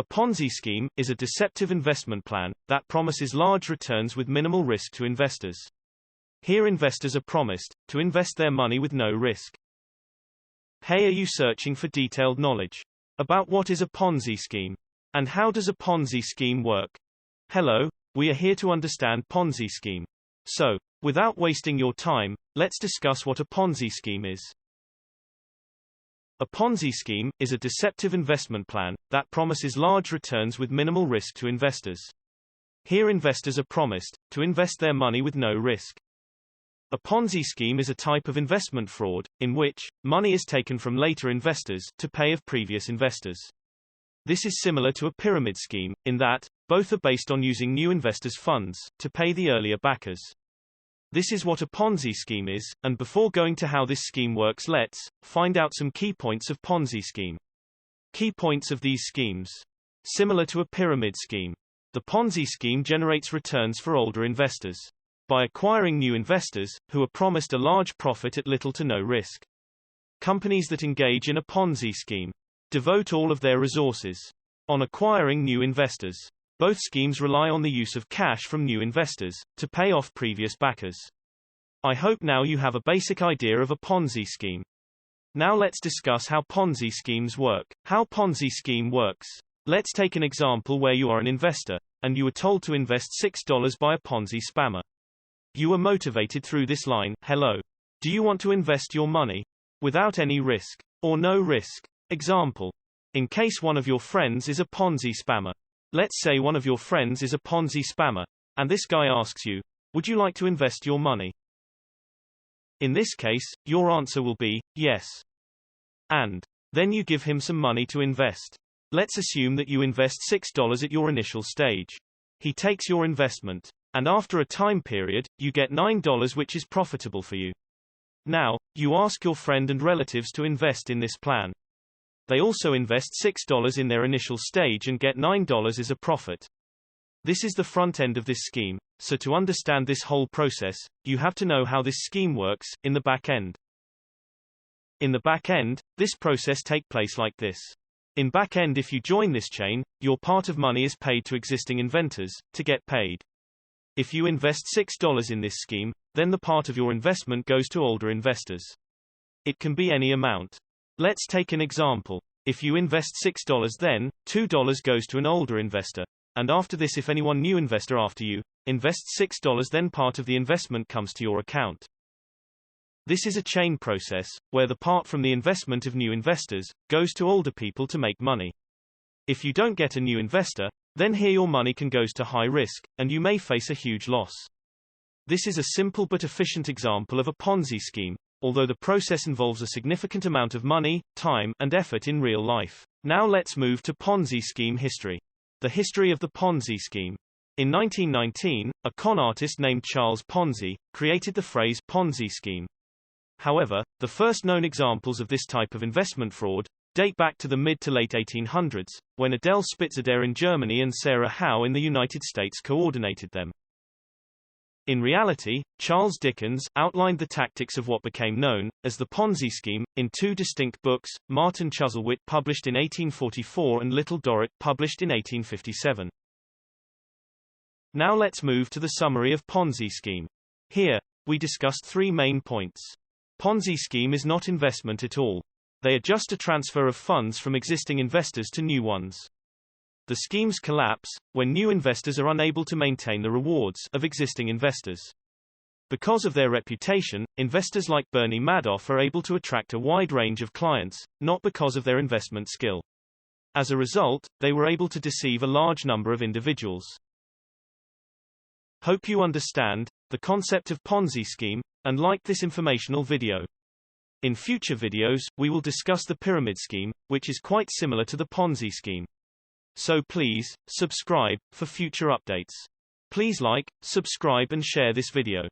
A Ponzi scheme is a deceptive investment plan that promises large returns with minimal risk to investors. Here investors are promised to invest their money with no risk. Hey, are you searching for detailed knowledge about what is a Ponzi scheme? And how does a Ponzi scheme work? Hello, we are here to understand Ponzi scheme. So, without wasting your time, let's discuss what a Ponzi scheme is. A Ponzi scheme is a deceptive investment plan that promises large returns with minimal risk to investors. Here investors are promised to invest their money with no risk. A Ponzi scheme is a type of investment fraud in which money is taken from later investors to pay off previous investors. This is similar to a pyramid scheme in that both are based on using new investors' funds to pay the earlier backers. This is what a Ponzi scheme is, and before going to how this scheme works, let's find out some key points of Ponzi scheme. Key points of these schemes. Similar to a pyramid scheme, the Ponzi scheme generates returns for older investors by acquiring new investors who are promised a large profit at little to no risk. Companies that engage in a Ponzi scheme devote all of their resources on acquiring new investors. Both schemes rely on the use of cash from new investors to pay off previous backers. I hope now you have a basic idea of a Ponzi scheme. Now let's discuss how Ponzi schemes work. How Ponzi scheme works. Let's take an example where you are an investor, and you are told to invest $6 by a Ponzi spammer. You are motivated through this line, hello. Do you want to invest your money? Without any risk, or no risk. Example. In case one of your friends is a Ponzi spammer. Let's say one of your friends is a Ponzi spammer, and this guy asks you, would you like to invest your money? In this case, your answer will be, yes. And then you give him some money to invest. Let's assume that you invest $6 at your initial stage. He takes your investment, and after a time period, you get $9 which is profitable for you. Now, you ask your friend and relatives to invest in this plan. They also invest $6 in their initial stage and get $9 as a profit. This is the front end of this scheme, so to understand this whole process, you have to know how this scheme works in the back end. In the back end, this process takes place like this. In back end, if you join this chain, your part of money is paid to existing investors to get paid. If you invest $6 in this scheme, then the part of your investment goes to older investors. It can be any amount. Let's take an example. If you invest $6, then $2 goes to an older investor. And after this, if anyone new investor after you invests $6, then part of the investment comes to your account. This is a chain process, where the part from the investment of new investors goes to older people to make money. If you don't get a new investor, then here your money can goes to high risk, and you may face a huge loss. This is a simple but efficient example of a Ponzi scheme, although the process involves a significant amount of money, time, and effort in real life. Now let's move to Ponzi scheme history. The history of the Ponzi scheme. In 1919, a con artist named Charles Ponzi created the phrase Ponzi scheme. However, the first known examples of this type of investment fraud date back to the mid to late 1800s, when Adele Spitzer in Germany and Sarah Howe in the United States coordinated them. In reality, Charles Dickens outlined the tactics of what became known as the Ponzi scheme in two distinct books, Martin Chuzzlewit published in 1844 and Little Dorrit published in 1857. Now let's move to the summary of Ponzi scheme. Here, we discussed three main points. Ponzi scheme is not investment at all. They are just a transfer of funds from existing investors to new ones. The schemes collapse when new investors are unable to maintain the rewards of existing investors. Because of their reputation, investors like Bernie Madoff are able to attract a wide range of clients, not because of their investment skill. As a result, they were able to deceive a large number of individuals. Hope you understand the concept of Ponzi scheme and like this informational video. In future videos, we will discuss the pyramid scheme, which is quite similar to the Ponzi scheme. So please, subscribe for future updates. Please like, subscribe and share this video.